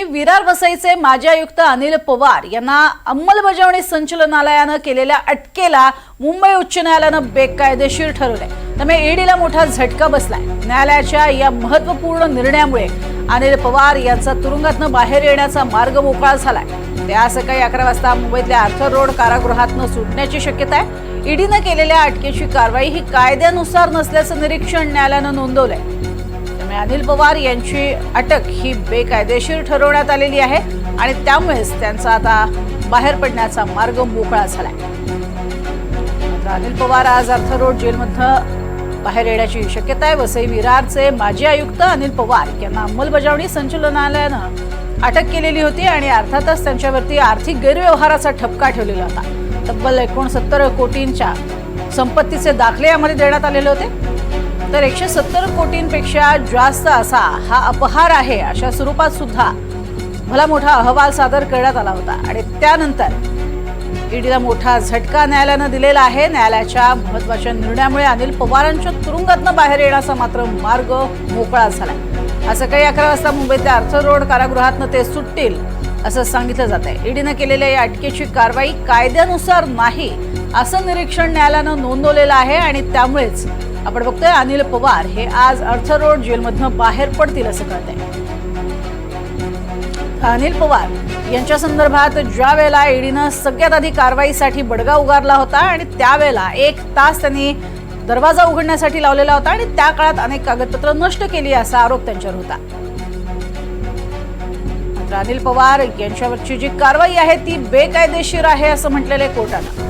विरार वसईचे माजी आयुक्त अनिल पवार यांना अंमलबजावणी संचालनालयानं केलेल्या अटकेला मुंबई उच्च न्यायालयानं बेकायदेशीर ठरवले। त्यामुळे ईडीला मोठा झटका बसलाय। न्यायालयाच्या या महत्त्वपूर्ण निर्णयामुळे अनिल पवार यांचा तुरुंगातून बाहेर येण्याचा मार्ग मोकळा झालाय। ते आज सकाळी 11 वाजता मुंबईतल्या आर्थर रोड कारागृहातून सुटण्याची शक्यता आहे। ईडीनं केलेल्या अटकेची कारवाई ही कायद्यानुसार नसल्याचं निरीक्षण न्यायालयानं नोंदवलंय। अनिल पवार यांची अटक ही बेकायदेशीर ठरवण्यात आलेली आहे आणि त्यामुळेच त्यांचा आता बाहेर पडण्याचा मार्ग मोकळा झालाय। अनिल पवार आज आर्थर रोड जेलमधून बाहेर येण्याची शक्यता आहे। वसई विरारचे माजी आयुक्त अनिल पवार यांना अंमलबजावणी संचालनालयानं अटक केलेली होती आणि अर्थातच त्यांच्यावरती आर्थिक गैरव्यवहाराचा ठपका ठेवलेला होता। तब्बल 69 कोटींच्या संपत्तीचे दाखले यामध्ये देण्यात आलेले होते। तर 170 कोटींपेक्षा जास्त असा हा अपहार आहे अशा स्वरूपात सुद्धा भला मोठा अहवाल सादर करण्यात आला होता आणि त्यानंतर ईडीला मोठा झटका न्यायालयानं दिलेला आहे। न्यायालयाच्या महत्त्वाच्या निर्णयामुळे अनिल पवारांच्या तुरुंगातून बाहेर येण्याचा मात्र मार्ग मोकळा झालाय। आज सकाळी 11 वाजता मुंबईतल्या आर्थर रोड कारागृहातून ते सुटतील असं सांगितलं जात आहे। ईडीनं केलेल्या या अटकेची कारवाई कायद्यानुसार नाही असं निरीक्षण न्यायालयानं नोंदवलेलं आहे आणि त्यामुळेच आपण बघतोय अनिल पवार हे आज आर्थर रोड जेलमधून बाहेर पडतील असं कळतंय। अनिल पवार यांच्या संदर्भात ज्या वेळेला ईडीनं सगळ्यात आधी कारवाईसाठी बडगा उगारला होता आणि त्यावेळेला 1 तास त्यांनी दरवाजा उघडण्यासाठी लावलेला होता आणि त्या काळात अनेक कागदपत्र नष्ट केली असा आरोप त्यांच्यावर होता। मात्र अनिल पवार यांच्यावरची जी कारवाई आहे ती बेकायदेशीर आहे असं म्हटलेलं आहे कोर्टानं।